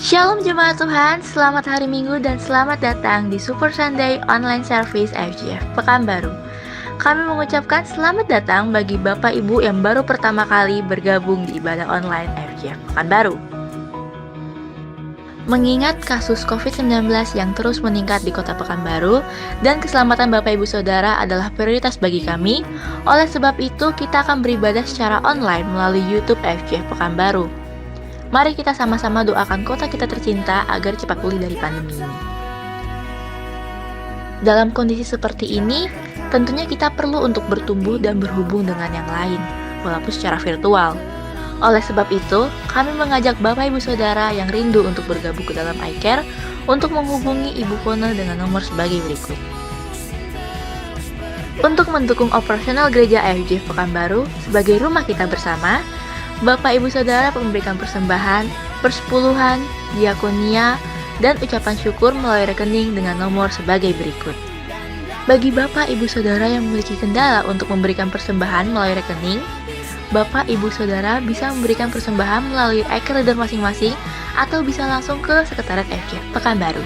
Shalom jemaat Tuhan, selamat hari Minggu dan selamat datang di Super Sunday Online Service FGF Pekanbaru. Kami mengucapkan selamat datang bagi Bapak Ibu yang baru pertama kali bergabung di ibadah online FGF Pekanbaru. Mengingat kasus COVID-19 yang terus meningkat di kota Pekanbaru dan keselamatan Bapak Ibu Saudara adalah prioritas bagi kami, oleh sebab itu kita akan beribadah secara online melalui YouTube FGF Pekanbaru. Mari kita sama-sama doakan kota kita tercinta agar cepat pulih dari pandemi ini. Dalam kondisi seperti ini, tentunya kita perlu untuk bertumbuh dan berhubung dengan yang lain, walaupun secara virtual. Oleh sebab itu, kami mengajak Bapak Ibu Saudara yang rindu untuk bergabung ke dalam iCare untuk menghubungi Ibu Kona dengan nomor sebagai berikut. Untuk mendukung operasional gereja FGF Pekanbaru sebagai rumah kita bersama, Bapak Ibu Saudara memberikan persembahan, persepuluhan, diakonia, dan ucapan syukur melalui rekening dengan nomor sebagai berikut. Bagi Bapak Ibu Saudara yang memiliki kendala untuk memberikan persembahan melalui rekening, Bapak Ibu Saudara bisa memberikan persembahan melalui iCare Leader masing-masing atau bisa langsung ke Sekretariat FGF Pekanbaru.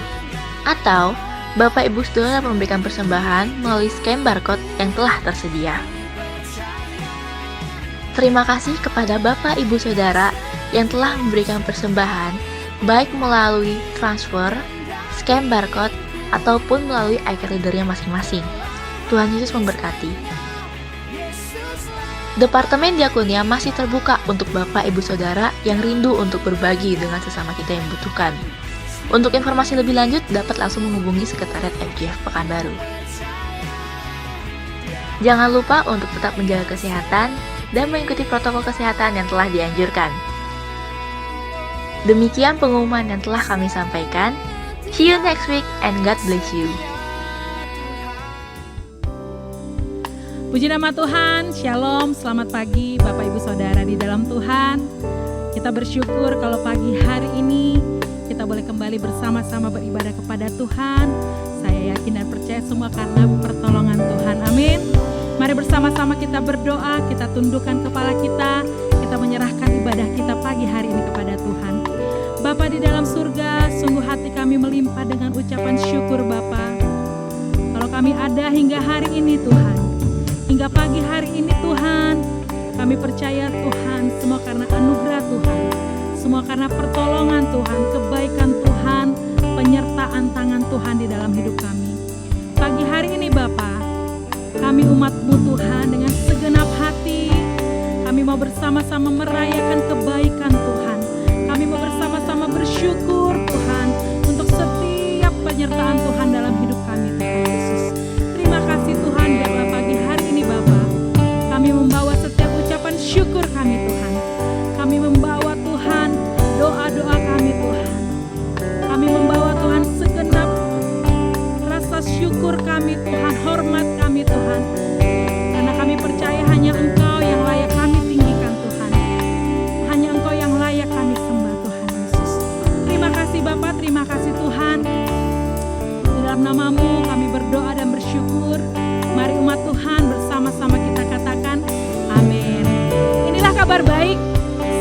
Atau Bapak Ibu Saudara memberikan persembahan melalui scan barcode yang telah tersedia. Terima kasih kepada Bapak Ibu Saudara yang telah memberikan persembahan baik melalui transfer, scan barcode, ataupun melalui iCare Leader-nya masing-masing. Tuhan Yesus memberkati. Departemen Diakonia masih terbuka untuk Bapak Ibu Saudara yang rindu untuk berbagi dengan sesama kita yang membutuhkan. Untuk informasi lebih lanjut dapat langsung menghubungi Sekretariat FGF Pekanbaru. Jangan lupa untuk tetap menjaga kesehatan dan mengikuti protokol kesehatan yang telah dianjurkan. Demikian pengumuman yang telah kami sampaikan. See you next week and God bless you. Puji nama Tuhan, Shalom, selamat pagi Bapak Ibu Saudara di dalam Tuhan. Kita bersyukur kalau pagi hari ini kita boleh kembali bersama-sama beribadah kepada Tuhan. Saya yakin dan percaya semua karena pertolongan Tuhan, amin. Mari bersama-sama kita berdoa, kita tundukkan kepala kita menyerahkan ibadah kita pagi hari ini kepada Tuhan. Bapa di dalam surga, sungguh hati kami melimpah dengan ucapan syukur Bapa. Kalau kami ada hingga hari ini Tuhan, hingga pagi hari ini Tuhan, kami percaya Tuhan, semua karena anugerah Tuhan, semua karena pertolongan Tuhan, kebaikan Tuhan, penyertaan tangan Tuhan di dalam hidup kami. Pagi hari ini Bapa, kami umat-Mu Tuhan dengan segenap hati, kami mau bersama-sama merayakan kebaikan Tuhan. Kami mau bersama-sama bersyukur Tuhan untuk setiap penyertaan Tuhan dalam hidup kami Tuhan Yesus. Terima kasih Tuhan biarlah pagi hari ini Bapa, kami membawa setiap ucapan syukur kami Tuhan. Kami membawa Tuhan doa-doa kami Tuhan. Kami membawa Tuhan segenap rasa syukur kami Tuhan, hormat kami Tuhan. Karena kami percaya hanya Engkau yang layak kami tinggikan Tuhan. Hanya Engkau yang layak kami sembah Tuhan Yesus. Terima kasih Bapa, terima kasih Tuhan. Di dalam nama-Mu kami berdoa dan bersyukur. Mari umat Tuhan bersama-sama kita katakan amin. Inilah kabar baik.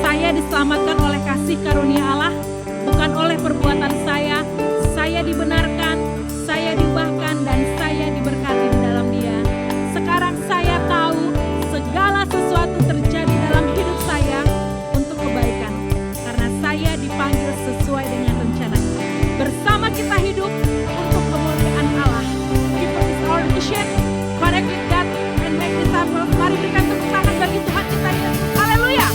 Saya diselamatkan oleh kasih karunia Allah, bukan oleh perbuatan saya. Saya dibenarkan, saya diubahkan, dan saya diberkati di dalam Dia. Sekarang saya tahu segala sesuatu terjadi dalam hidup saya untuk kebaikan, karena saya dipanggil sesuai dengan rencana. Bersama kita hidup untuk kemuliaan Allah. People is our mission, connect with God and make disciples. Mari berikan tepuk tangan bagi Tuhan kita. Haleluya.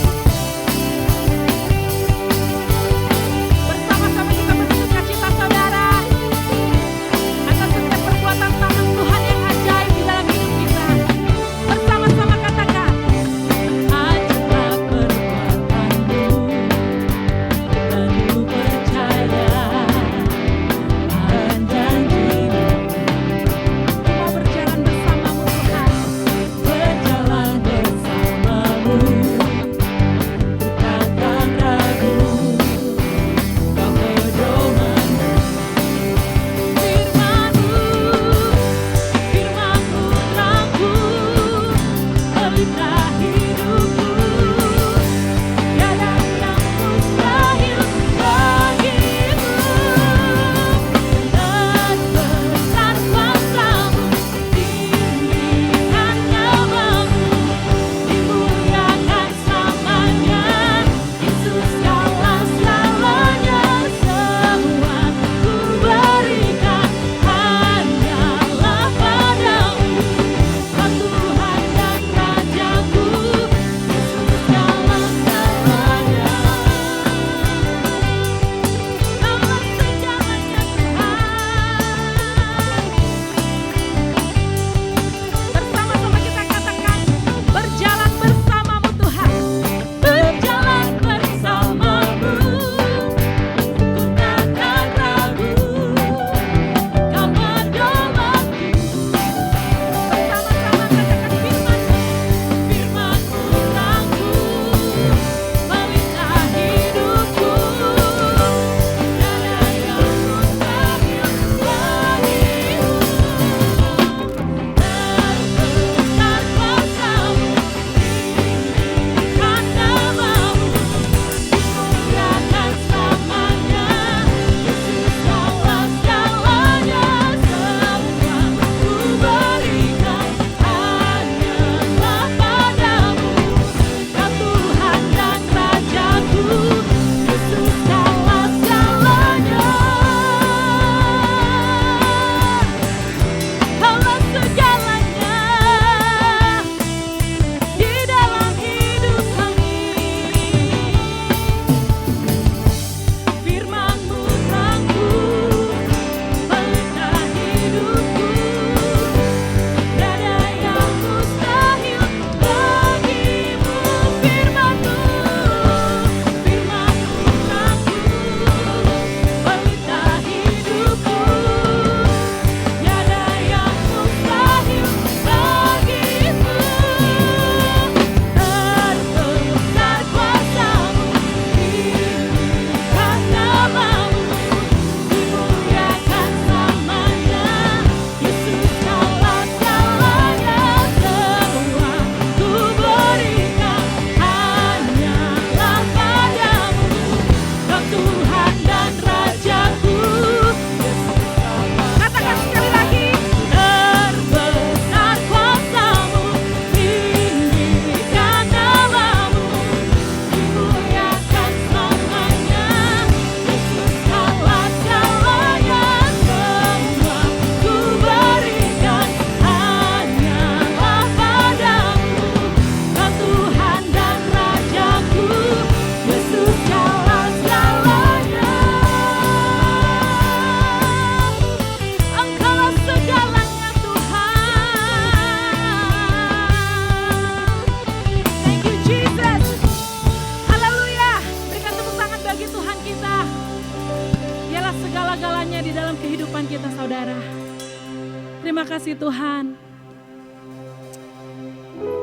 kasih Tuhan.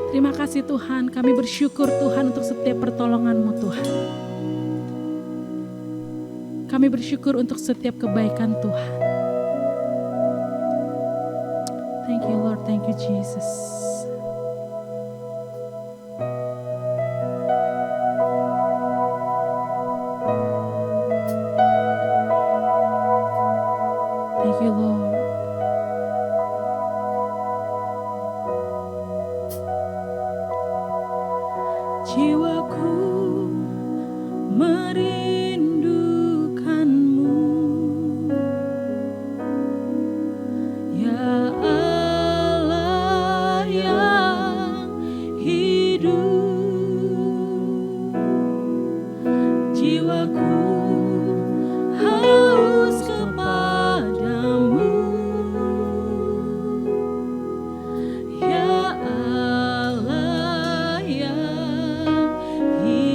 Terima kasih Tuhan, kami bersyukur Tuhan untuk setiap pertolongan-Mu Tuhan. Kami bersyukur untuk setiap kebaikan Tuhan. Thank you Lord, thank you Jesus. Thank you Lord. Jiwaku merindukanmu, ya Allah yang hidup. Jiwaku haus kepadamu, ya Allah yang hidup.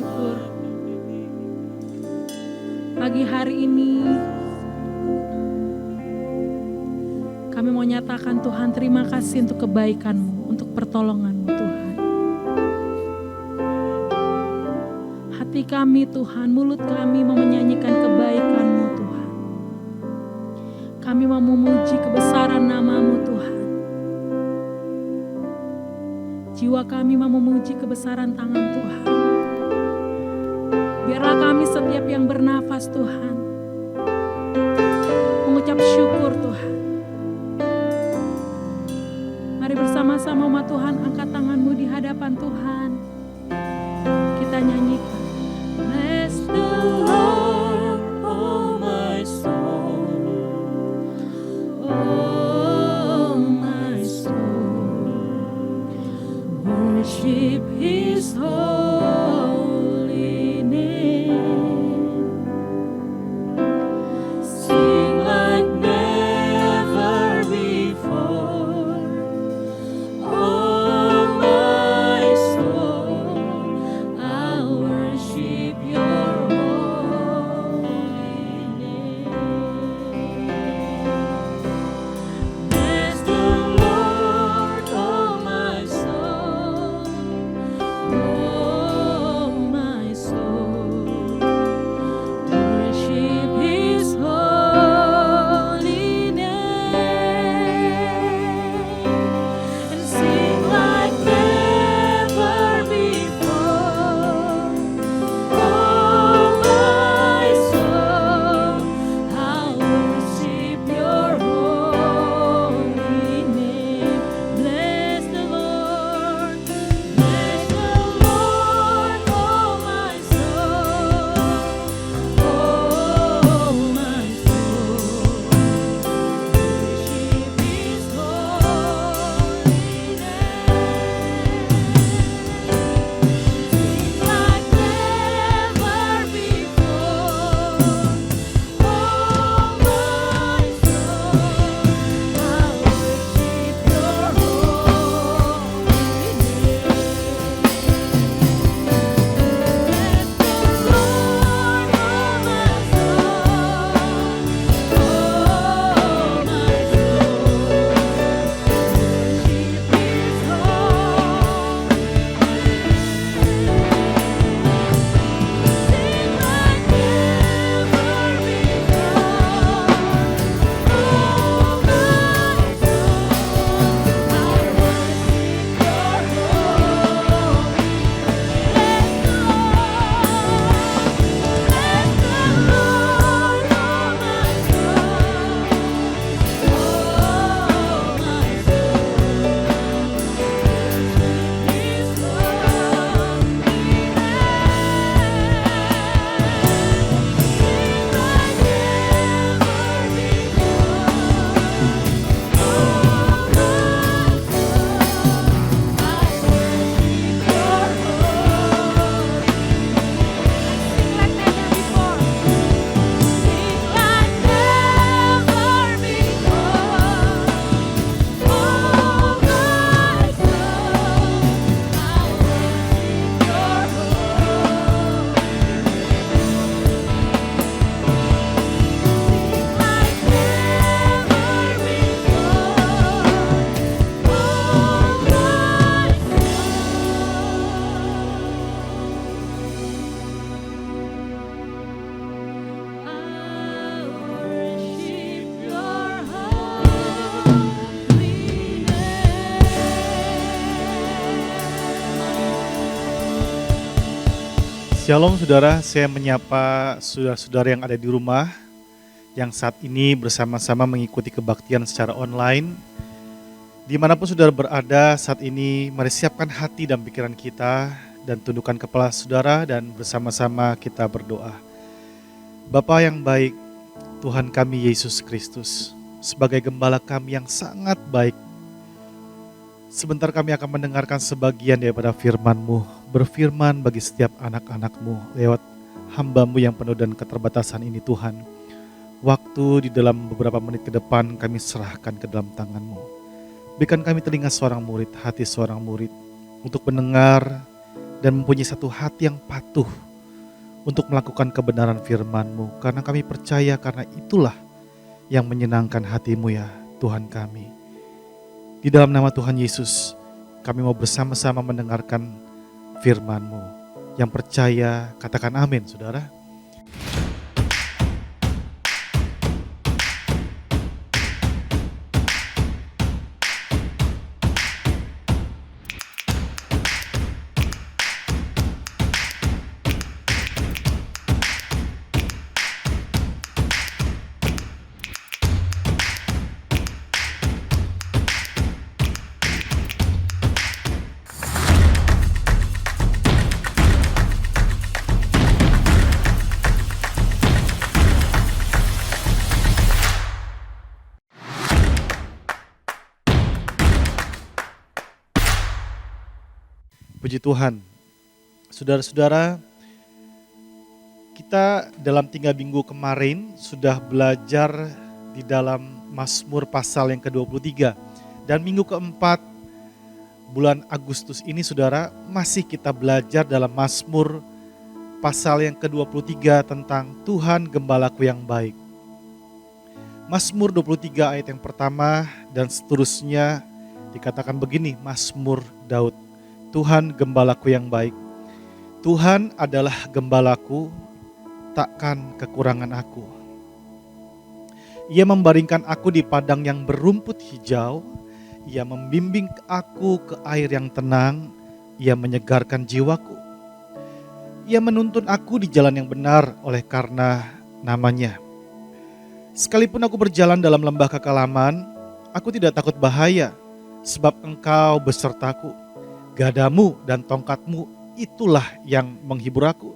bersyukur. Pagi hari ini kami mau nyatakan Tuhan terima kasih untuk kebaikan-Mu, untuk pertolongan-Mu Tuhan. Hati kami Tuhan, mulut kami mau menyanyikan kebaikan-Mu Tuhan. Kami mau memuji kebesaran nama-Mu Tuhan. Jiwa kami mau memuji kebesaran tangan Tuhan. Biarlah kami setiap yang bernafas Tuhan mengucap syukur Tuhan. Mari bersama-sama umat Tuhan angkat tangan-Mu di hadapan Tuhan. Kita nyanyikan. Bless the Lord, oh my soul. Oh my soul. Worship His holy name. Sing like never before. Oh my soul, I'll worship Your holy name. Bless the Lord, oh my soul. Oh my soul, worship His holy name. And sing like never before. Oh my soul, I'll worship Your holy name. Bless the Lord, oh my soul. Oh my soul, worship His holy name. Sing like never before. Oh my soul, I'll worship Your holy name. Bless the Lord, oh my soul. Oh my Shalom saudara, saya menyapa saudara-saudara yang ada di rumah yang saat ini bersama-sama mengikuti kebaktian secara online. Dimanapun saudara berada saat ini, mari siapkan hati dan pikiran kita dan tundukkan kepala saudara dan bersama-sama kita berdoa. Bapa yang baik, Tuhan kami Yesus Kristus, sebagai gembala kami yang sangat baik, sebentar kami akan mendengarkan sebagian daripada firman-Mu. Berfirman bagi setiap anak-anak-Mu lewat hamba-Mu yang penuh dan keterbatasan ini Tuhan. Waktu di dalam beberapa menit ke depan kami serahkan ke dalam tangan-Mu. Berikan kami telinga seorang murid, hati seorang murid, untuk mendengar dan mempunyai satu hati yang patuh untuk melakukan kebenaran firman-Mu. Karena kami percaya karena itulah yang menyenangkan hati-Mu ya Tuhan kami. Di dalam nama Tuhan Yesus, kami mau bersama-sama mendengarkan firman-Mu. Yang percaya katakan amin, saudara. Puji Tuhan, saudara-saudara, kita dalam 3 minggu kemarin sudah belajar di dalam Mazmur pasal yang ke-23. Dan minggu keempat bulan Agustus ini saudara masih kita belajar dalam Mazmur pasal yang ke-23 tentang Tuhan Gembalaku yang baik. Mazmur 23 ayat yang pertama dan seterusnya dikatakan begini, Mazmur Daud. Tuhan Gembalaku yang baik. Tuhan adalah gembalaku, takkan kekurangan aku. Ia membaringkan aku di padang yang berumput hijau. Ia membimbing aku ke air yang tenang. Ia menyegarkan jiwaku. Ia menuntun aku di jalan yang benar oleh karena namanya. Sekalipun aku berjalan dalam lembah kekelaman, aku tidak takut bahaya, sebab Engkau besertaku. Gadamu dan tongkatmu itulah yang menghibur aku.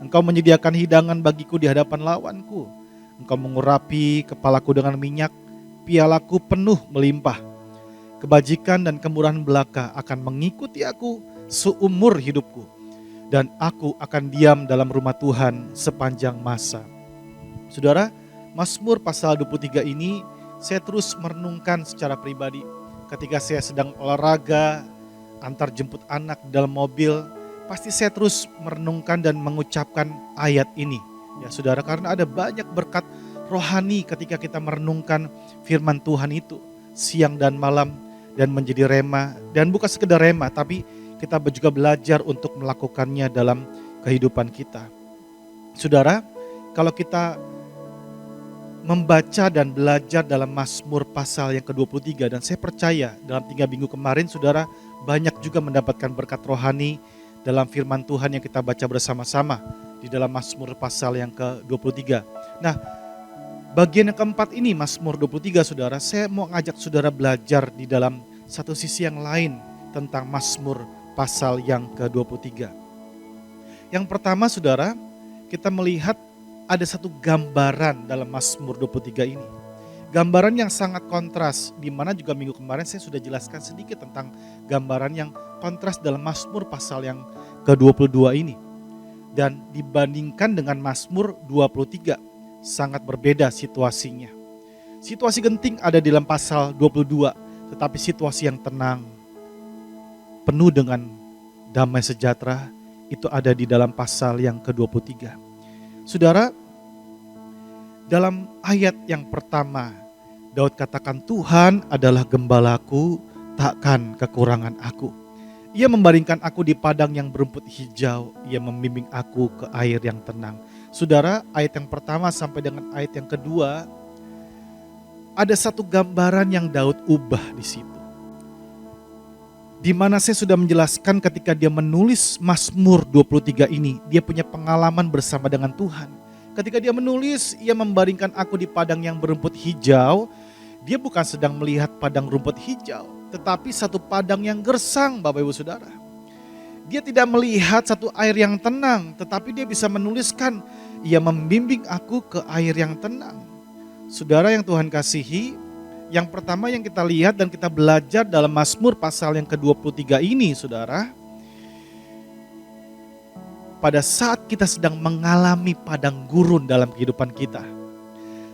Engkau menyediakan hidangan bagiku di hadapan lawanku. Engkau mengurapi kepalaku dengan minyak, pialaku penuh melimpah. Kebajikan dan kemurahan belaka akan mengikuti aku seumur hidupku. Dan aku akan diam dalam rumah Tuhan sepanjang masa. Saudara, Mazmur pasal 23 ini saya terus merenungkan secara pribadi. Ketika saya sedang olahraga, antar jemput anak di dalam mobil, pasti saya terus merenungkan dan mengucapkan ayat ini. Ya saudara, karena ada banyak berkat rohani ketika kita merenungkan firman Tuhan itu siang dan malam dan menjadi rema. Dan bukan sekedar rema, tapi kita juga belajar untuk melakukannya dalam kehidupan kita. Saudara, kalau kita membaca dan belajar dalam Mazmur pasal yang ke-23, dan saya percaya dalam 3 minggu kemarin saudara banyak juga mendapatkan berkat rohani dalam firman Tuhan yang kita baca bersama-sama di dalam Mazmur pasal yang ke-23. Nah, bagian yang keempat ini Mazmur 23 saudara, saya mau ngajak saudara belajar di dalam satu sisi yang lain tentang Mazmur pasal yang ke-23. Yang pertama saudara, kita melihat ada satu gambaran dalam Mazmur 23 ini. Gambaran yang sangat kontras, di mana juga minggu kemarin saya sudah jelaskan sedikit tentang gambaran yang kontras dalam Mazmur pasal yang ke-22 ini. Dan dibandingkan dengan Mazmur 23, sangat berbeda situasinya. Situasi genting ada di dalam pasal 22, tetapi situasi yang tenang, penuh dengan damai sejahtera, itu ada di dalam pasal yang ke-23. Saudara, dalam ayat yang pertama, Daud katakan Tuhan adalah gembalaku, takkan kekurangan aku. Ia membaringkan aku di padang yang berumput hijau, ia membimbing aku ke air yang tenang. Saudara, ayat yang pertama sampai dengan ayat yang kedua, ada satu gambaran yang Daud ubah di situ. Di mana saya sudah menjelaskan ketika dia menulis Mazmur 23 ini, dia punya pengalaman bersama dengan Tuhan. Ketika dia menulis, ia membaringkan aku di padang yang berumput hijau. Dia bukan sedang melihat padang rumput hijau, tetapi satu padang yang gersang, Bapak Ibu Saudara. Dia tidak melihat satu air yang tenang, tetapi dia bisa menuliskan, ia membimbing aku ke air yang tenang. Saudara yang Tuhan kasihi, yang pertama yang kita lihat dan kita belajar dalam Mazmur pasal yang ke-23 ini, saudara, pada saat kita sedang mengalami padang gurun dalam kehidupan kita,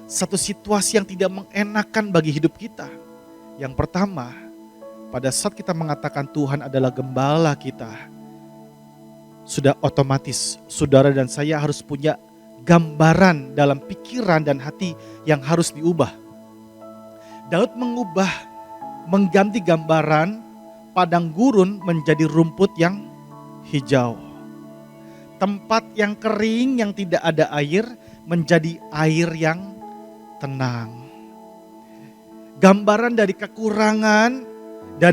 satu situasi yang tidak mengenakan bagi hidup kita. Yang pertama, pada saat kita mengatakan Tuhan adalah gembala kita, sudah otomatis saudara dan saya harus punya gambaran dalam pikiran dan hati yang harus diubah. Daud mengganti gambaran padang gurun menjadi rumput yang hijau. Tempat yang kering yang tidak ada air menjadi air yang tenang. Gambaran dari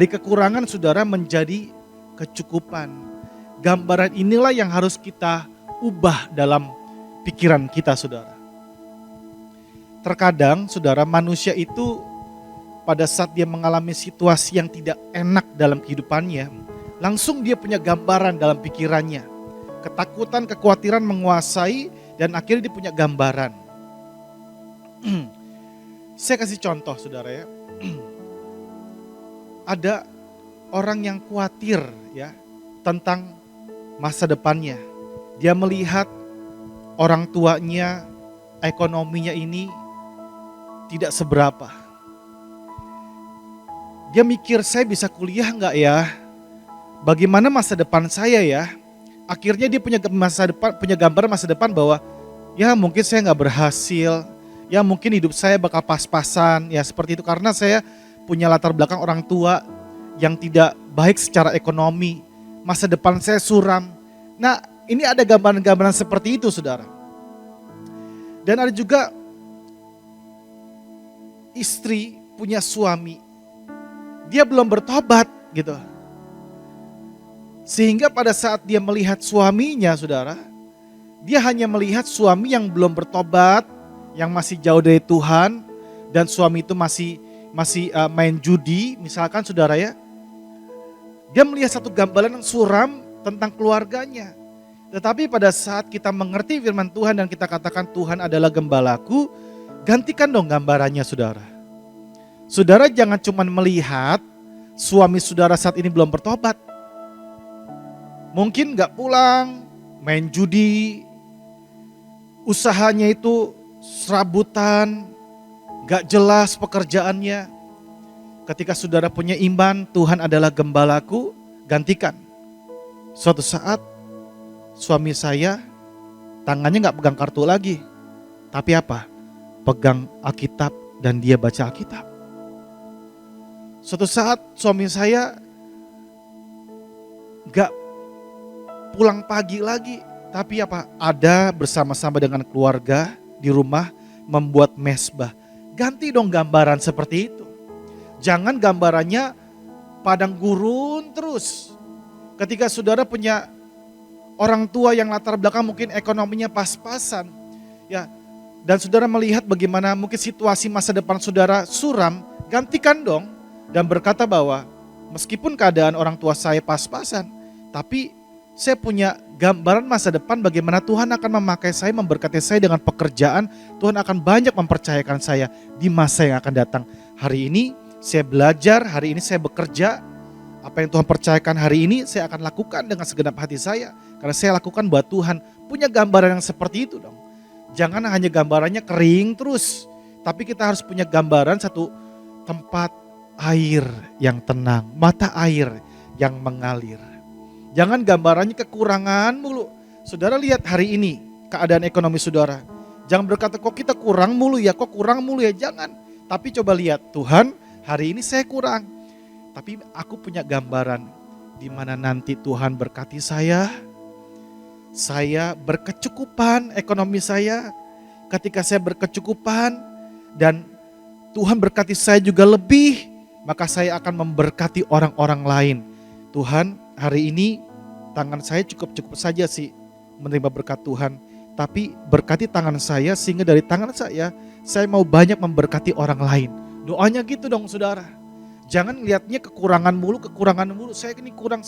kekurangan saudara menjadi kecukupan. Gambaran inilah yang harus kita ubah dalam pikiran kita, saudara. Terkadang saudara, manusia itu pada saat dia mengalami situasi yang tidak enak dalam kehidupannya, langsung dia punya gambaran dalam pikirannya. Ketakutan, kekhawatiran menguasai dan akhirnya dia punya gambaran. Saya kasih contoh saudara ya. Ada orang yang khawatir ya tentang masa depannya. Dia melihat orang tuanya, ekonominya ini tidak seberapa. Dia mikir, saya bisa kuliah enggak ya? Bagaimana masa depan saya ya? Akhirnya dia punya gambar masa depan bahwa ya mungkin saya enggak berhasil, ya mungkin hidup saya bakal pas-pasan, ya seperti itu karena saya punya latar belakang orang tua yang tidak baik secara ekonomi, masa depan saya suram. Nah, ini ada gambaran-gambaran seperti itu, saudara. Dan ada juga istri punya suami, dia belum bertobat gitu. Sehingga pada saat dia melihat suaminya, saudara, dia hanya melihat suami yang belum bertobat, yang masih jauh dari Tuhan, dan suami itu masih main judi, misalkan saudara ya. Dia melihat satu gambaran yang suram tentang keluarganya. Tetapi pada saat kita mengerti firman Tuhan dan kita katakan Tuhan adalah gembalaku, gantikan dong gambarannya saudara. Saudara jangan cuma melihat suami saudara saat ini belum bertobat. Mungkin gak pulang, main judi, usahanya itu serabutan, gak jelas pekerjaannya. Ketika saudara punya iman, Tuhan adalah gembalaku, gantikan. Suatu saat suami saya tangannya gak pegang kartu lagi. Tapi apa? Pegang Alkitab dan dia baca Alkitab. Suatu saat suami saya gak pulang pagi lagi. Tapi apa? Ada bersama-sama dengan keluarga di rumah membuat mesbah. Ganti dong gambaran seperti itu. Jangan gambarannya padang gurun terus. Ketika saudara punya orang tua yang latar belakang mungkin ekonominya pas-pasan. Ya, dan saudara melihat bagaimana mungkin situasi masa depan saudara suram, gantikan dong. Dan berkata bahwa meskipun keadaan orang tua saya pas-pasan, tapi saya punya gambaran masa depan bagaimana Tuhan akan memakai saya, memberkati saya dengan pekerjaan. Tuhan akan banyak mempercayakan saya di masa yang akan datang. Hari ini saya belajar, hari ini saya bekerja. Apa yang Tuhan percayakan hari ini saya akan lakukan dengan segenap hati saya. Karena saya lakukan buat Tuhan. Punya gambaran yang seperti itu dong. Jangan hanya gambarannya kering terus. Tapi kita harus punya gambaran satu tempat air yang tenang, mata air yang mengalir. Jangan gambarannya kekurangan mulu. Saudara lihat hari ini keadaan ekonomi saudara. Jangan berkata kok kita kurang mulu ya, kok kurang mulu ya, jangan. Tapi coba lihat, Tuhan hari ini saya kurang. Tapi aku punya gambaran di mana nanti Tuhan berkati saya berkecukupan ekonomi saya. Ketika saya berkecukupan dan Tuhan berkati saya juga lebih, maka saya akan memberkati orang-orang lain. Tuhan, hari ini tangan saya cukup saja sih menerima berkat Tuhan. Tapi berkati tangan saya sehingga dari tangan saya mau banyak memberkati orang lain. Doanya gitu dong saudara. Jangan lihatnya kekurangan mulu. Saya ini kurang.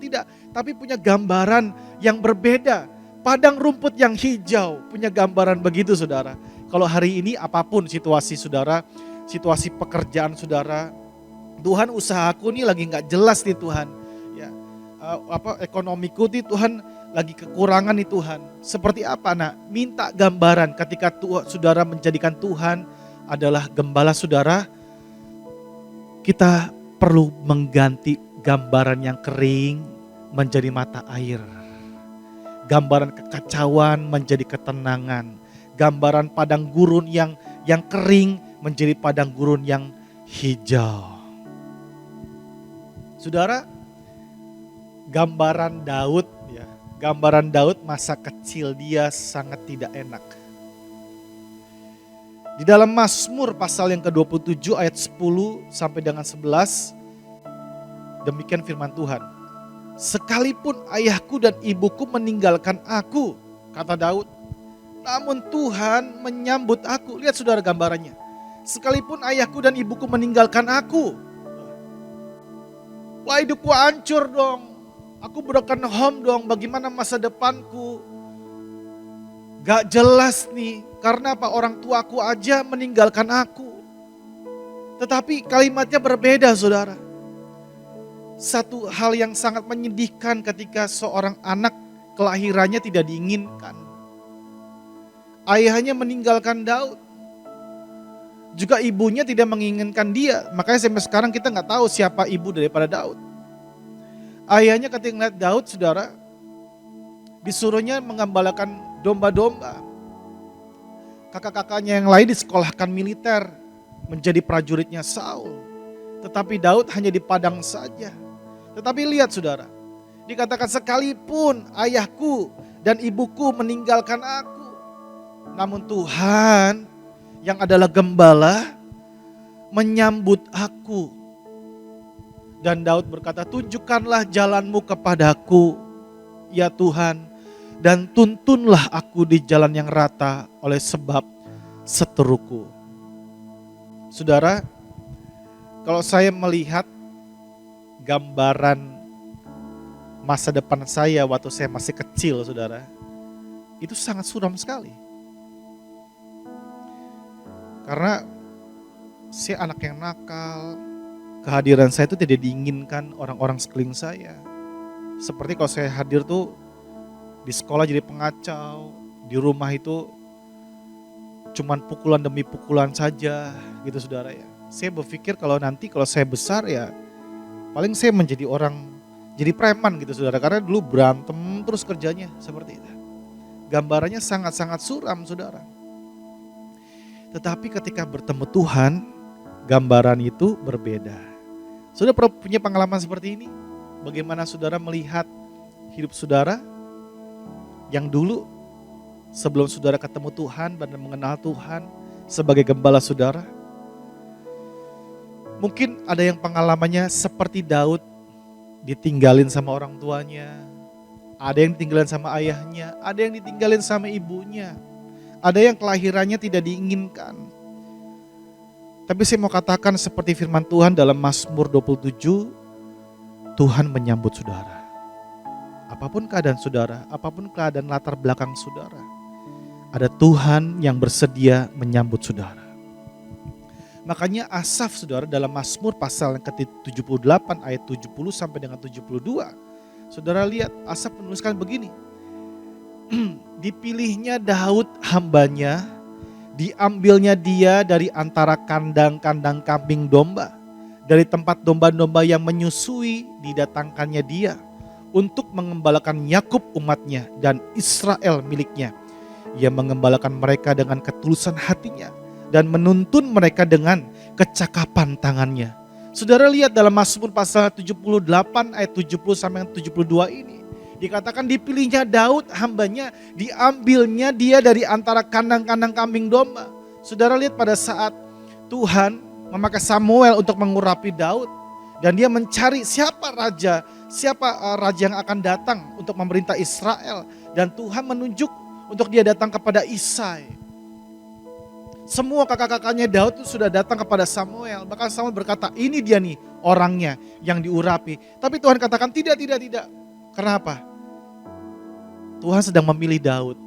Tidak. Tapi punya gambaran yang berbeda. Padang rumput yang hijau punya gambaran begitu saudara. Kalau hari ini apapun situasi saudara, situasi pekerjaan saudara, Tuhan usahaku nih lagi gak jelas nih Tuhan. Ya, ekonomiku nih Tuhan lagi kekurangan nih Tuhan. Seperti apa? Nah, minta gambaran ketika saudara menjadikan Tuhan adalah gembala saudara. Kita perlu mengganti gambaran yang kering menjadi mata air Gambaran kekacauan menjadi ketenangan. Gambaran padang gurun yang kering menjadi padang gurun yang hijau. Saudara, gambaran Daud ya, gambaran Daud masa kecil dia sangat tidak enak. Di dalam Mazmur pasal yang ke-27 ayat 10 sampai dengan 11, demikian firman Tuhan. Sekalipun ayahku dan ibuku meninggalkan aku, kata Daud, namun Tuhan menyambut aku. Lihat saudara gambarannya. Sekalipun ayahku dan ibuku meninggalkan aku. Wah, hidupku hancur dong. Aku broken home dong, bagaimana masa depanku? Gak jelas nih, karena apa, orang tuaku aja meninggalkan aku. Tetapi kalimatnya berbeda saudara. Satu hal yang sangat menyedihkan ketika seorang anak kelahirannya tidak diinginkan. Ayahnya meninggalkan Daud. Juga ibunya tidak menginginkan dia. Makanya sampai sekarang kita gak tahu siapa ibu daripada Daud. Ayahnya ketika melihat Daud saudara, disuruhnya mengembalakan domba-domba. Kakak-kakaknya yang lain disekolahkan militer, menjadi prajuritnya Saul. Tetapi Daud hanya di padang saja. Tetapi lihat saudara, dikatakan sekalipun ayahku dan ibuku meninggalkan aku, namun Tuhan yang adalah gembala menyambut aku. Dan Daud berkata, tunjukkanlah jalanmu kepadaku ya Tuhan, dan tuntunlah aku di jalan yang rata oleh sebab seteruku. Saudara, kalau saya melihat gambaran masa depan saya waktu saya masih kecil saudara, itu sangat suram sekali. Karena saya anak yang nakal, kehadiran saya itu tidak diinginkan orang-orang sekeliling saya. Seperti kalau saya hadir tuh di sekolah jadi pengacau, di rumah itu cuman pukulan demi pukulan saja gitu saudara ya. Saya berpikir kalau nanti kalau saya besar ya paling saya menjadi orang, jadi preman gitu saudara. Karena dulu berantem terus kerjanya seperti itu. Gambarannya sangat-sangat suram saudara. Tetapi ketika bertemu Tuhan, gambaran itu berbeda. Saudara pernah punya pengalaman seperti ini? Bagaimana saudara melihat hidup saudara yang dulu sebelum saudara ketemu Tuhan dan mengenal Tuhan sebagai gembala saudara? Mungkin ada yang pengalamannya seperti Daud, ditinggalin sama orang tuanya, ada yang ditinggalin sama ayahnya, ada yang ditinggalin sama ibunya, ada yang kelahirannya tidak diinginkan. Tapi saya mau katakan seperti firman Tuhan dalam Mazmur 27, Tuhan menyambut saudara. Apapun keadaan saudara, apapun keadaan latar belakang saudara, ada Tuhan yang bersedia menyambut saudara. Makanya Asaf saudara dalam Mazmur pasal yang ke-78 ayat 70 sampai dengan 72. Saudara lihat Asaf menuliskan begini. Dipilihnya Daud hambanya, diambilnya dia dari antara kandang-kandang kambing domba, dari tempat domba-domba yang menyusui didatangkannya dia, untuk mengembalakan Yakub umatnya dan Israel miliknya. Ia mengembalakan mereka dengan ketulusan hatinya dan menuntun mereka dengan kecakapan tangannya. Saudara lihat dalam Mazmur pasal 78 ayat 70 sampai 72 ini. Dikatakan dipilihnya Daud hambanya, diambilnya dia dari antara kandang-kandang kambing domba. Saudara lihat pada saat Tuhan memakai Samuel untuk mengurapi Daud. Dan dia mencari siapa raja yang akan datang untuk memerintah Israel. Dan Tuhan menunjuk untuk dia datang kepada Isai. Semua kakak-kakaknya Daud itu sudah datang kepada Samuel. Bahkan Samuel berkata, ini dia nih orangnya yang diurapi. Tapi Tuhan katakan tidak. Kenapa? Tuhan sedang memilih Daud.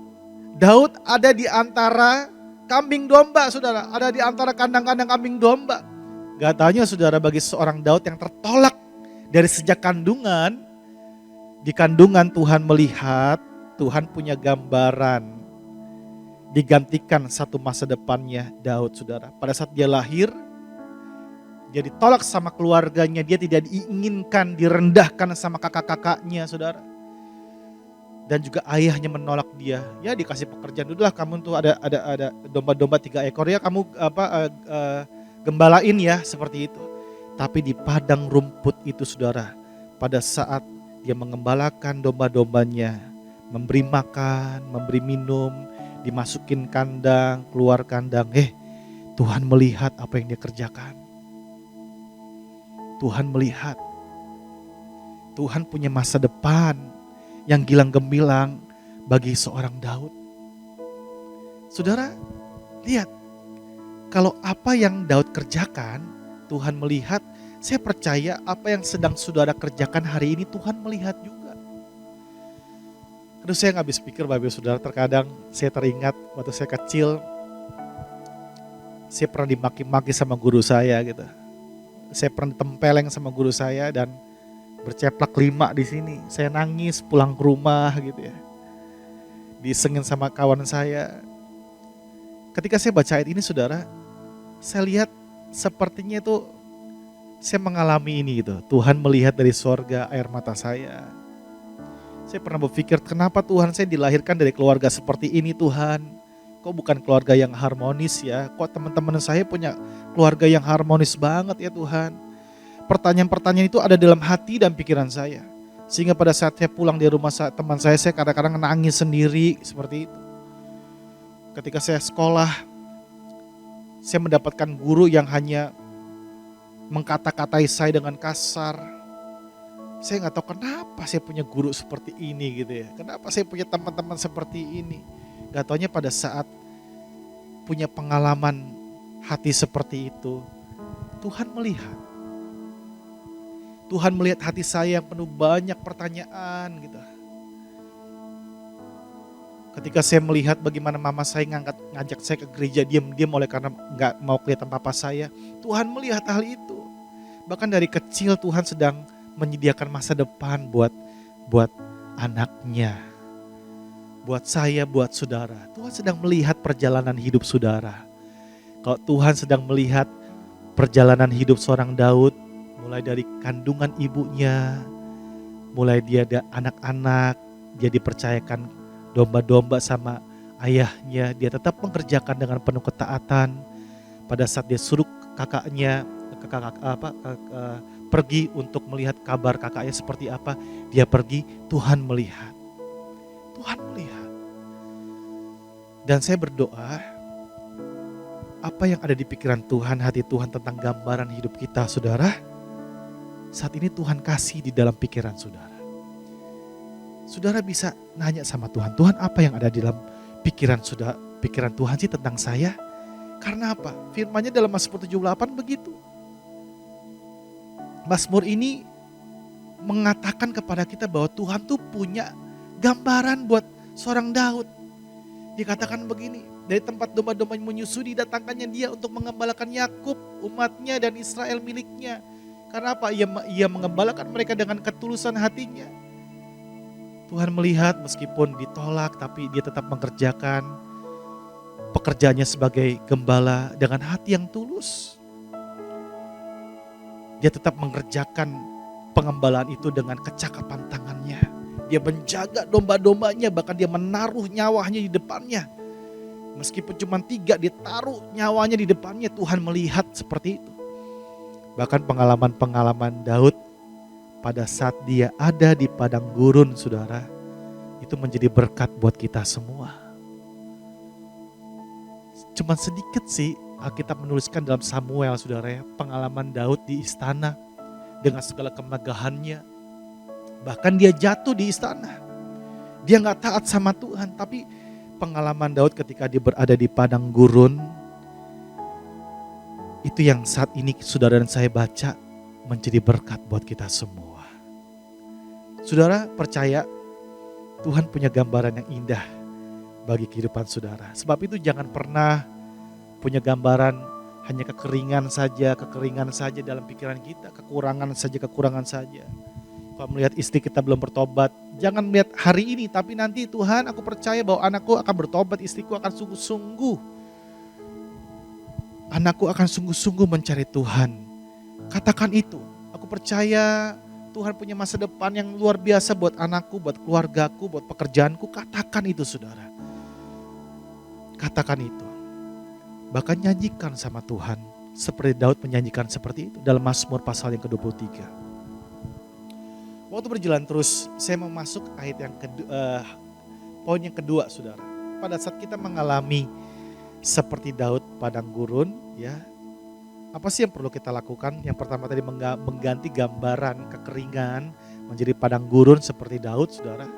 Daud ada di antara kambing domba saudara. Ada di antara kandang-kandang kambing domba. Gak tanya saudara, bagi seorang Daud yang tertolak dari sejak kandungan. Di kandungan Tuhan melihat, Tuhan punya gambaran. Digantikan satu masa depannya Daud saudara. Pada saat dia lahir, dia ditolak sama keluarganya, dia tidak diinginkan, direndahkan sama kakak-kakaknya saudara. dan juga ayahnya menolak dia. Ya dikasih pekerjaan, udahlah kamu tuh ada domba-domba 3 ekor ya, kamu gembalain ya, seperti itu. Tapi di padang rumput itu saudara, pada saat dia mengembalakan domba-dombanya, memberi makan, memberi minum, dimasukin kandang, keluar kandang, Tuhan melihat apa yang dia kerjakan. Tuhan melihat. Tuhan punya masa depan yang gilang gemilang bagi seorang Daud. Saudara, lihat, kalau apa yang Daud kerjakan, Tuhan melihat, saya percaya apa yang sedang saudara kerjakan hari ini Tuhan melihat juga. Aduh, saya nggak habis pikir Bapak Ibu Saudara, terkadang saya teringat waktu saya kecil, saya pernah dimaki-maki sama guru saya gitu. Saya pernah ditempeleng sama guru saya dan berceplak 5 di sini. Saya nangis pulang ke rumah gitu ya. Disengin sama kawan saya. Ketika saya baca ayat ini saudara, saya lihat sepertinya itu saya mengalami ini gitu. Tuhan melihat dari sorga air mata saya. Saya pernah berpikir, kenapa Tuhan saya dilahirkan dari keluarga seperti ini Tuhan? Kok bukan keluarga yang harmonis ya? Kok teman-teman saya punya keluarga yang harmonis banget ya Tuhan? Pertanyaan-pertanyaan itu ada dalam hati dan pikiran saya. Sehingga pada saat saya pulang di rumah teman saya kadang-kadang nangis sendiri seperti itu. Ketika saya sekolah, saya mendapatkan guru yang hanya mengkata-katai saya dengan kasar. Saya nggak tahu kenapa saya punya guru seperti ini gitu ya. Kenapa saya punya teman-teman seperti ini. Gak taunya pada saat punya pengalaman hati seperti itu, Tuhan melihat. Tuhan melihat hati saya yang penuh banyak pertanyaan gitu. Ketika saya melihat bagaimana mama saya ngajak saya ke gereja diam-diam oleh karena gak mau kelihatan papa saya, Tuhan melihat hal itu. Bahkan dari kecil Tuhan sedang menyediakan masa depan buat anaknya. Buat saya, buat saudara. Tuhan sedang melihat perjalanan hidup saudara. Kalau Tuhan sedang melihat perjalanan hidup seorang Daud, mulai dari kandungan ibunya, mulai dia ada anak-anak, dia dipercayakan domba-domba sama ayahnya, dia tetap mengerjakan dengan penuh ketaatan. Pada saat dia suruh kakaknya pergi untuk melihat kabar kakaknya seperti apa, dia pergi, Tuhan melihat. Tuhan melihat. Dan saya berdoa, apa yang ada di pikiran Tuhan, hati Tuhan tentang gambaran hidup kita saudara, saat ini Tuhan kasih di dalam pikiran saudara. Saudara bisa nanya sama Tuhan, Tuhan apa yang ada di dalam pikiran Tuhan sih tentang saya? Karena apa? Firman-Nya dalam Mazmur 78 begitu. Mazmur ini mengatakan kepada kita bahwa Tuhan tuh punya gambaran buat seorang Daud. Dikatakan begini, dari tempat domba-domba menyusui didatangkannya dia untuk mengembalakan Yakub, umatnya dan Israel miliknya. Karena apa? Ia mengembalakan mereka dengan ketulusan hatinya. Tuhan melihat meskipun ditolak tapi dia tetap mengerjakan pekerjaannya sebagai gembala dengan hati yang tulus. Dia tetap mengerjakan pengembalaan itu dengan kecakapan tangannya. Dia menjaga domba-dombanya, bahkan dia menaruh nyawanya di depannya. Meskipun cuma 3, dia taruh nyawanya di depannya. Tuhan melihat seperti itu. Bahkan pengalaman-pengalaman Daud pada saat dia ada di padang gurun saudara, itu menjadi berkat buat kita semua. Cuman sedikit sih Alkitab menuliskan dalam Samuel saudara ya, pengalaman Daud di istana dengan segala kemegahannya. Bahkan dia jatuh di istana. Dia gak taat sama Tuhan, tapi pengalaman Daud ketika dia berada di padang gurun, itu yang saat ini saudara dan saya baca menjadi berkat buat kita semua. Saudara percaya Tuhan punya gambaran yang indah bagi kehidupan saudara. Sebab itu jangan pernah punya gambaran hanya kekeringan saja dalam pikiran kita, kekurangan saja. Kalau melihat istri kita belum bertobat, jangan melihat hari ini, tapi nanti Tuhan aku percaya bahwa anakku akan bertobat, istriku akan sungguh-sungguh. Anakku akan sungguh-sungguh mencari Tuhan. Katakan itu, aku percaya Tuhan punya masa depan yang luar biasa buat anakku, buat keluargaku, buat pekerjaanku. Katakan itu saudara. Katakan itu. Bahkan nyanyikan sama Tuhan. Seperti Daud menyanyikan seperti itu dalam Mazmur pasal yang ke-23. Waktu berjalan terus, saya mau masuk ayat yang kedua, poin yang kedua saudara. Pada saat kita mengalami seperti Daud padang gurun, ya, apa sih yang perlu kita lakukan? Yang pertama tadi mengganti gambaran kekeringan menjadi padang gurun seperti Daud, saudara.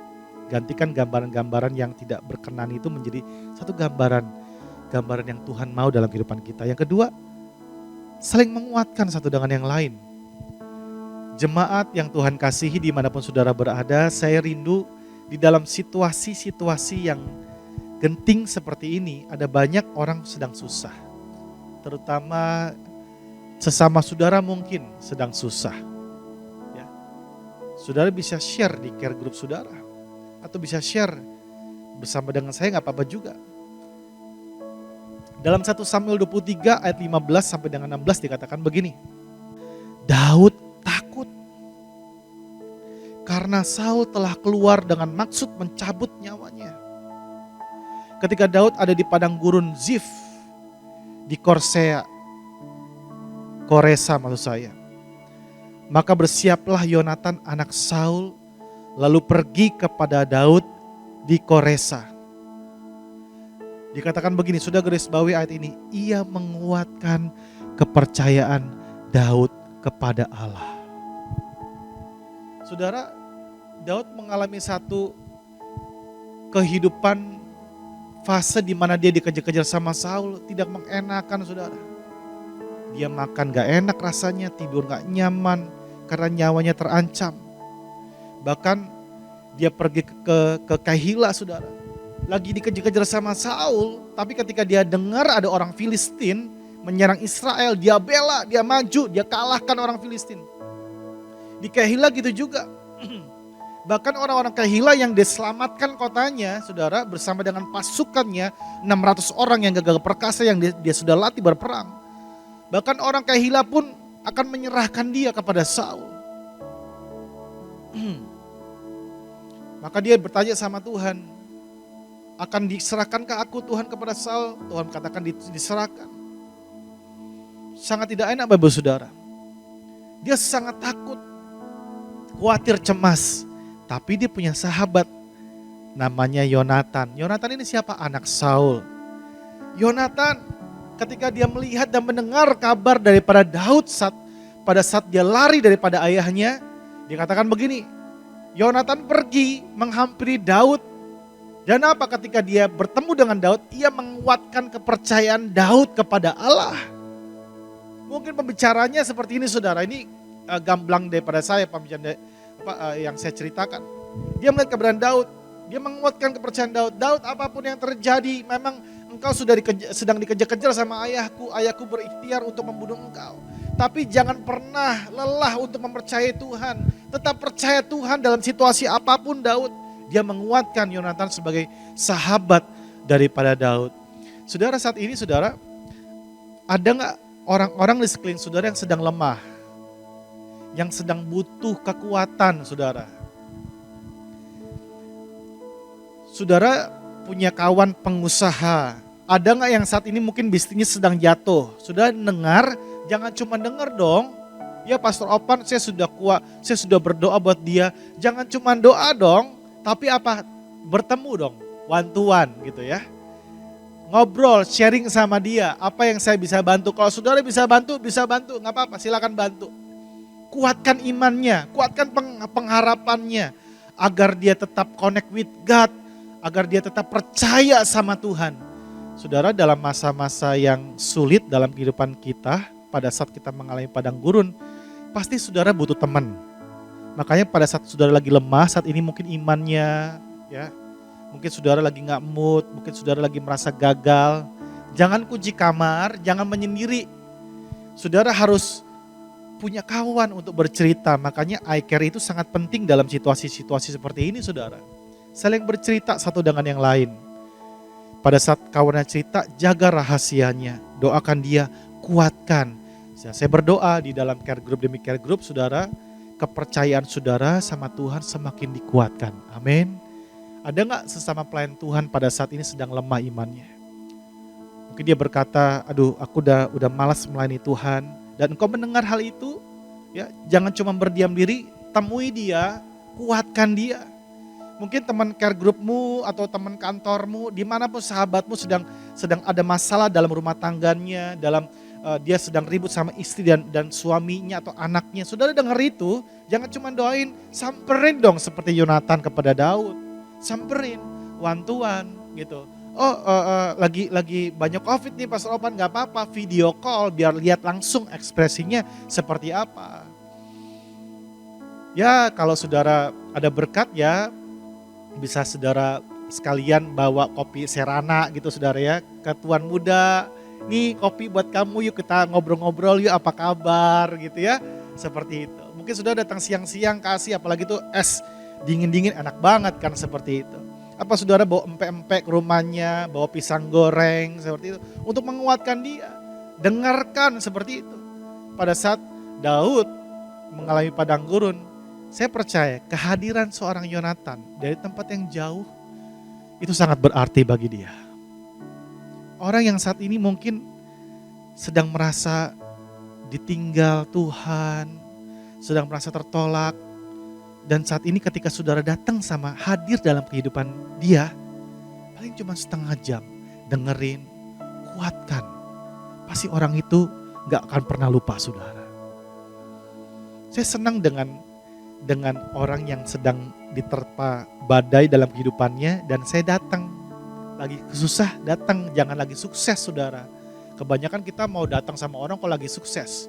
Gantikan gambaran-gambaran yang tidak berkenan itu menjadi satu gambaran yang Tuhan mau dalam kehidupan kita. Yang kedua, saling menguatkan satu dengan yang lain. Jemaat yang Tuhan kasihi dimanapun saudara berada, saya rindu di dalam situasi-situasi yang genting seperti ini, ada banyak orang sedang susah. Terutama sesama saudara mungkin sedang susah. Ya. Saudara bisa share di care group saudara. Atau bisa share bersama dengan saya, gak apa-apa juga. Dalam 1 Samuel 23 ayat 15 sampai dengan 16 dikatakan begini. Daud takut karena Saul telah keluar dengan maksud mencabut nyawanya. Ketika Daud ada di padang gurun Zif, di Koresa maksud saya. Maka bersiaplah Yonatan anak Saul lalu pergi kepada Daud di Koresa. Dikatakan begini, sudah garis bawahi ayat ini. Ia menguatkan kepercayaan Daud kepada Allah. Saudara, Daud mengalami satu kehidupan fase di mana dia dikejar-kejar sama Saul, tidak mengenakan saudara. Dia makan gak enak rasanya, tidur gak nyaman karena nyawanya terancam. Bahkan dia pergi ke Kehila saudara. Lagi dikejar-kejar sama Saul, tapi ketika dia dengar ada orang Filistin menyerang Israel, dia bela, dia maju, dia kalahkan orang Filistin. Di Kehila gitu juga. Bahkan orang-orang Kehila yang diselamatkan kotanya, saudara, bersama dengan pasukannya, 600 orang yang gagah perkasa yang dia sudah latih berperang. Bahkan orang Kehila pun akan menyerahkan dia kepada Saul. Maka dia bertanya sama Tuhan, akan diserahkankah aku Tuhan kepada Saul? Tuhan katakan diserahkan. Sangat tidak enak Bapak Saudara. Dia sangat takut, khawatir, cemas. Tapi dia punya sahabat namanya Yonatan. Yonatan ini siapa? Anak Saul. Yonatan ketika dia melihat dan mendengar kabar daripada Daud pada saat dia lari daripada ayahnya, dia katakan begini, Yonatan pergi menghampiri Daud. Dan apa ketika dia bertemu dengan Daud, ia menguatkan kepercayaan Daud kepada Allah. Mungkin pembicaranya seperti ini saudara, ini gamblang daripada saya pembicaraan yang saya ceritakan. Dia melihat keberadaan Daud, dia menguatkan kepercayaan Daud. Daud, apapun yang terjadi, memang engkau sedang dikejar-kejar sama ayahku berikhtiar untuk membunuh engkau. Tapi jangan pernah lelah untuk mempercayai Tuhan. Tetap percaya Tuhan dalam situasi apapun Daud. Dia menguatkan Yonatan sebagai sahabat daripada Daud. Saudara, saat ini saudara, ada gak orang-orang di sekeliling saudara yang sedang lemah? Yang sedang butuh kekuatan saudara? Saudara punya kawan pengusaha, ada gak yang saat ini mungkin bisnisnya sedang jatuh? Sudah dengar, jangan cuma dengar dong. Ya Pastor Opan, saya sudah kuat, saya sudah berdoa buat dia. Jangan cuma doa dong, tapi apa? Bertemu dong, one to one gitu ya. Ngobrol, sharing sama dia, apa yang saya bisa bantu. Kalau saudara bisa bantu, gak apa-apa, silakan bantu. Kuatkan imannya, kuatkan pengharapannya, agar dia tetap connect with God, agar dia tetap percaya sama Tuhan. Saudara, dalam masa-masa yang sulit dalam kehidupan kita, pada saat kita mengalami padang gurun, pasti saudara butuh teman. Makanya pada saat saudara lagi lemah, saat ini mungkin imannya, ya, mungkin saudara lagi gak mood, mungkin saudara lagi merasa gagal. Jangan kunci kamar, jangan menyendiri. Saudara harus punya kawan untuk bercerita. Makanya iCare itu sangat penting dalam situasi-situasi seperti ini saudara. Saling bercerita satu dengan yang lain. Pada saat kawannya cerita, jaga rahasianya. Doakan dia, kuatkan. Saya berdoa di dalam care group demi care group saudara. kepercayaan saudara sama Tuhan semakin dikuatkan. Amin. Ada nggak sesama pelayan Tuhan pada saat ini sedang lemah imannya? Mungkin dia berkata, aduh aku udah malas melayani Tuhan. Dan engkau mendengar hal itu, ya jangan cuma berdiam diri, temui dia, kuatkan dia. Mungkin teman care groupmu atau teman kantormu, dimanapun sahabatmu sedang ada masalah dalam rumah tangganya, dia sedang ribut sama istri dan suaminya atau anaknya. Saudara dengar itu, jangan cuma doain, samperin dong seperti Yonatan kepada Daud. Samperin, one-to-one gitu. Lagi banyak COVID nih Pastor Opan, gak apa-apa, video call biar lihat langsung ekspresinya seperti apa. Ya kalau saudara ada berkat ya, bisa saudara sekalian bawa kopi Serana gitu saudara ya, ke tuan muda. Nih kopi buat kamu, yuk kita ngobrol-ngobrol yuk, apa kabar gitu ya. Seperti itu. Mungkin sudah datang siang-siang kasih, apalagi tuh es dingin-dingin enak banget kan seperti itu. Apa saudara bawa empek-empek ke rumahnya, bawa pisang goreng seperti itu. Untuk menguatkan dia. Dengarkan seperti itu. Pada saat Daud mengalami padang gurun, saya percaya kehadiran seorang Yonatan dari tempat yang jauh itu sangat berarti bagi dia. Orang yang saat ini mungkin sedang merasa ditinggal Tuhan, sedang merasa tertolak. Dan saat ini ketika saudara datang sama hadir dalam kehidupan dia, paling cuma setengah jam, dengerin, kuatkan. Pasti orang itu gak akan pernah lupa saudara. Saya senang dengan orang yang sedang diterpa badai dalam kehidupannya dan saya datang. Lagi susah datang, jangan lagi sukses saudara. Kebanyakan kita mau datang sama orang kalau lagi sukses.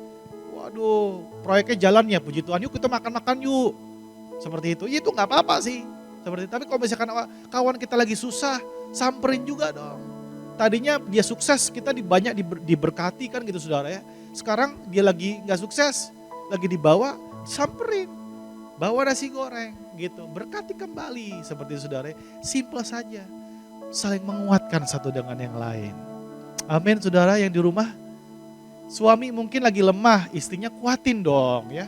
Waduh, proyeknya jalan ya, puji Tuhan, yuk kita makan-makan yuk. Seperti itu, ya itu gak apa-apa sih. Seperti itu. Tapi kalau misalkan kawan kita lagi susah, samperin juga dong. Tadinya dia sukses, kita banyak diberkati kan gitu saudara ya. Sekarang dia lagi gak sukses, lagi dibawa, samperin. Bawa nasi goreng gitu, berkati kembali seperti saudara. Simple saja, saling menguatkan satu dengan yang lain. Amin saudara yang di rumah. Suami mungkin lagi lemah, istrinya kuatin dong ya.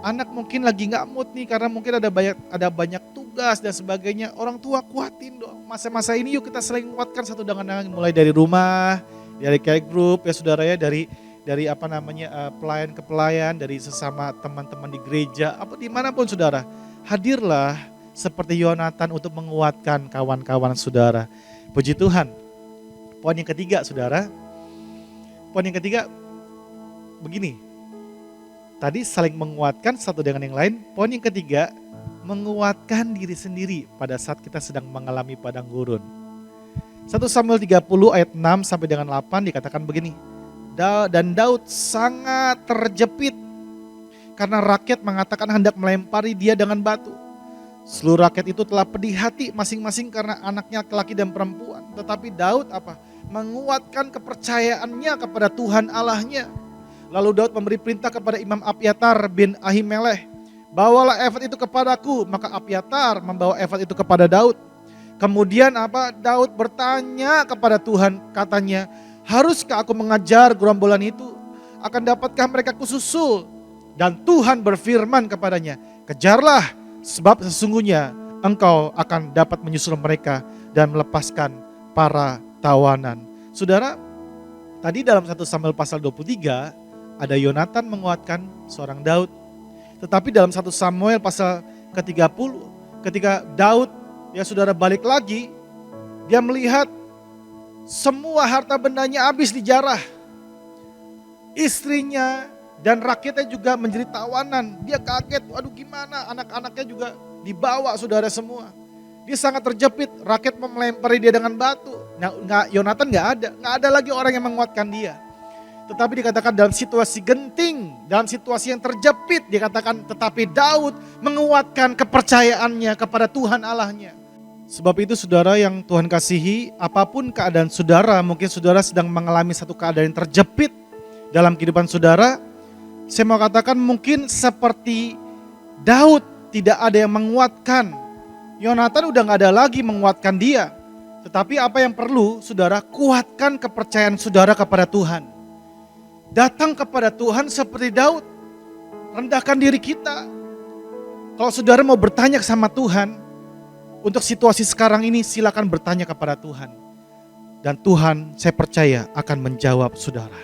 Anak mungkin lagi gak mood nih karena mungkin ada banyak tugas dan sebagainya. Orang tua kuatin dong. Masa-masa ini yuk kita saling menguatkan satu dengan yang lain. Mulai dari rumah, dari care group ya saudara ya, dari pelayan ke pelayan, dari sesama teman-teman di gereja, apa dimanapun saudara, hadirlah seperti Yonatan untuk menguatkan kawan-kawan saudara. Puji Tuhan. Poin yang ketiga saudara, begini, tadi saling menguatkan satu dengan yang lain. Poin yang ketiga, menguatkan diri sendiri pada saat kita sedang mengalami padang gurun. 1 Samuel 30 ayat 6 sampai dengan 8 dikatakan begini. Dan Daud sangat terjepit karena rakyat mengatakan hendak melempari dia dengan batu. Seluruh rakyat itu telah pedih hati masing-masing karena anaknya laki-laki dan perempuan. Tetapi Daud menguatkan kepercayaannya kepada Tuhan Allahnya. Lalu Daud memberi perintah kepada Imam Abiatar bin Ahimelech, bawalah efod itu kepadaku. Maka Abiatar membawa efod itu kepada Daud. Kemudian Daud bertanya kepada Tuhan, katanya, haruskah aku mengajar gerombolan itu? Akan dapatkah mereka kususul? Dan Tuhan berfirman kepadanya, kejarlah, sebab sesungguhnya engkau akan dapat menyusul mereka dan melepaskan para tawanan. Saudara, tadi dalam 1 Samuel pasal 23 ada Yonatan menguatkan seorang Daud. Tetapi dalam 1 Samuel pasal ke-30 ketika Daud ya saudara balik lagi, dia melihat semua harta bendanya habis dijarah. Istrinya dan rakyatnya juga menjadi tawanan. Dia kaget, waduh gimana, anak-anaknya juga dibawa saudara semua. Dia sangat terjepit, rakyat melempari dia dengan batu. Yonatan gak ada lagi orang yang menguatkan dia. Tetapi dikatakan dalam situasi genting, dalam situasi yang terjepit, dikatakan tetapi Daud menguatkan kepercayaannya kepada Tuhan Allahnya. Sebab itu saudara yang Tuhan kasihi, apapun keadaan saudara, mungkin saudara sedang mengalami satu keadaan yang terjepit dalam kehidupan saudara. Saya mau katakan mungkin seperti Daud tidak ada yang menguatkan. Yonatan udah gak ada lagi menguatkan dia. Tetapi apa yang perlu saudara, kuatkan kepercayaan saudara kepada Tuhan. Datang kepada Tuhan seperti Daud. Rendahkan diri kita. Kalau saudara mau bertanya sama Tuhan, untuk situasi sekarang ini silakan bertanya kepada Tuhan. Dan Tuhan saya percaya akan menjawab saudara.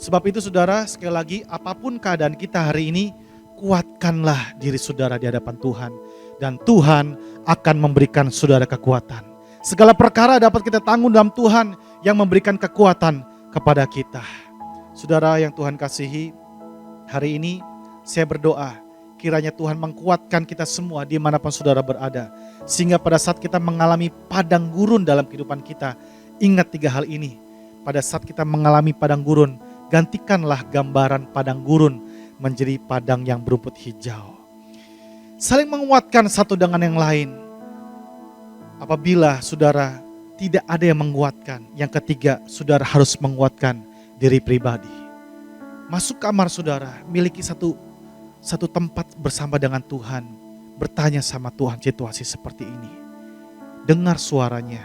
Sebab itu saudara, sekali lagi apapun keadaan kita hari ini, kuatkanlah diri saudara di hadapan Tuhan. Dan Tuhan akan memberikan saudara kekuatan. Segala perkara dapat kita tanggung dalam Tuhan yang memberikan kekuatan kepada kita. Saudara yang Tuhan kasihi, hari ini saya berdoa kiranya Tuhan menguatkan kita semua dimanapun saudara berada. Sehingga pada saat kita mengalami padang gurun dalam kehidupan kita, ingat 3 hal ini. Pada saat kita mengalami padang gurun, gantikanlah gambaran padang gurun menjadi padang yang berumput hijau. Saling menguatkan satu dengan yang lain. Apabila saudara tidak ada yang menguatkan, yang ketiga saudara harus menguatkan diri pribadi. Masuk kamar saudara, miliki satu tempat bersama dengan Tuhan, bertanya sama Tuhan situasi seperti ini. Dengar suaranya,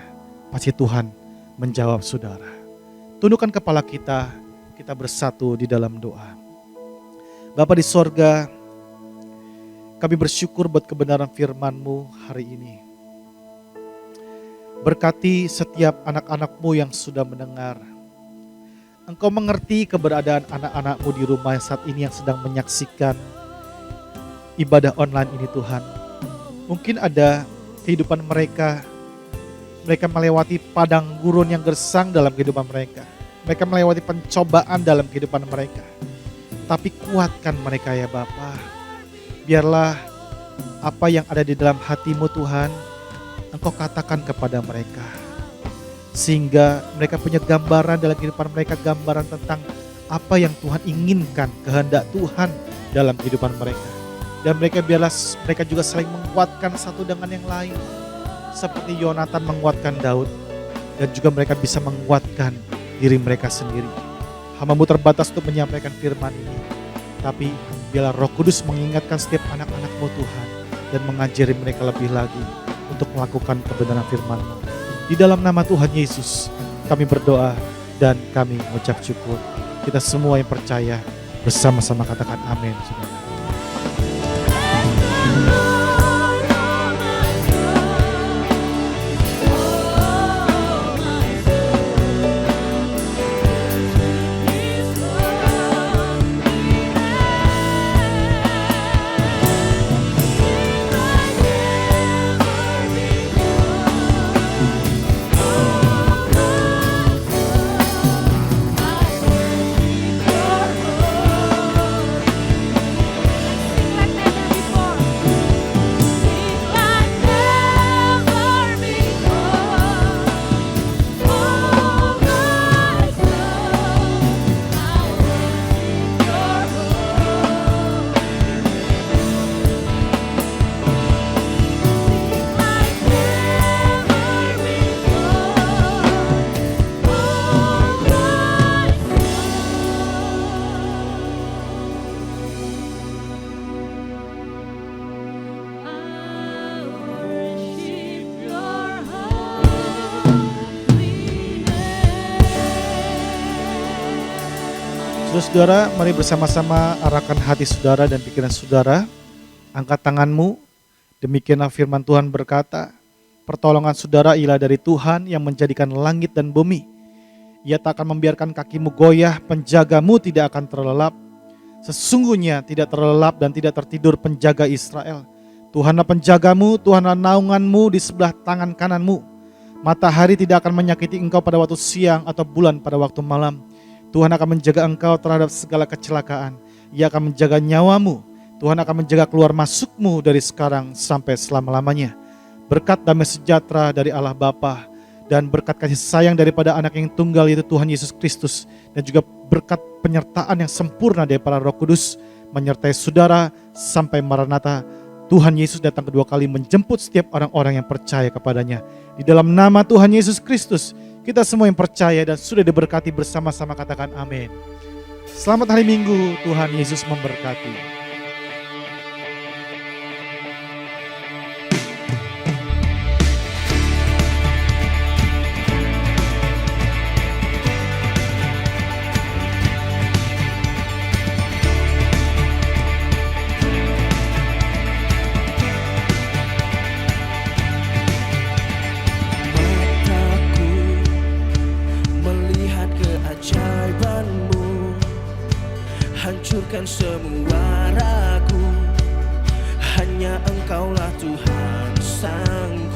pasti Tuhan menjawab saudara. Tundukkan kepala kita bersatu di dalam doa. Bapa di sorga, kami bersyukur buat kebenaran firman-Mu hari ini. Berkati setiap anak-anak-Mu yang sudah mendengar. Engkau mengerti keberadaan anak-anak-Mu di rumah saat ini yang sedang menyaksikan ibadah online ini Tuhan. Mungkin ada kehidupan mereka melewati padang gurun yang gersang dalam kehidupan mereka. Mereka melewati pencobaan dalam kehidupan mereka. Tapi kuatkan mereka ya Bapa. Biarlah apa yang ada di dalam hati-Mu Tuhan, Engkau katakan kepada mereka. Sehingga mereka punya gambaran dalam kehidupan mereka, gambaran tentang apa yang Tuhan inginkan, kehendak Tuhan dalam kehidupan mereka. Dan biarlah mereka juga saling menguatkan satu dengan yang lain. Seperti Yonatan menguatkan Daud. Dan juga mereka bisa menguatkan diri mereka sendiri. Hamba-Mu terbatas untuk menyampaikan firman ini. Tapi biarlah Roh Kudus mengingatkan setiap anak-anak-Mu Tuhan. Dan mengajari mereka lebih lagi untuk melakukan kebenaran firman-Mu. Di dalam nama Tuhan Yesus kami berdoa dan kami mengucap syukur. Kita semua yang percaya bersama-sama katakan amin. Saudara. Saudara, mari bersama-sama arahkan hati saudara dan pikiran saudara. Angkat tanganmu, demikianlah firman Tuhan berkata, pertolongan saudara ialah dari Tuhan yang menjadikan langit dan bumi. Ia tak akan membiarkan kakimu goyah, penjagamu tidak akan terlelap. Sesungguhnya tidak terlelap dan tidak tertidur penjaga Israel. Tuhanlah penjagamu, Tuhanlah naunganmu di sebelah tangan kananmu. Matahari tidak akan menyakiti engkau pada waktu siang atau bulan pada waktu malam. Tuhan akan menjaga engkau terhadap segala kecelakaan. Ia akan menjaga nyawamu. Tuhan akan menjaga keluar masukmu dari sekarang sampai selama-lamanya. Berkat damai sejahtera dari Allah Bapa dan berkat kasih sayang daripada anak yang tunggal yaitu Tuhan Yesus Kristus. Dan juga berkat penyertaan yang sempurna daripada Roh Kudus menyertai saudara sampai Maranatha. Tuhan Yesus datang kedua kali menjemput setiap orang-orang yang percaya kepadanya. Di dalam nama Tuhan Yesus Kristus, kita semua yang percaya dan sudah diberkati bersama-sama katakan amin. Selamat hari Minggu, Tuhan Yesus memberkati. hancurkan semua ragu. Hanya Engkaulah Tuhan sang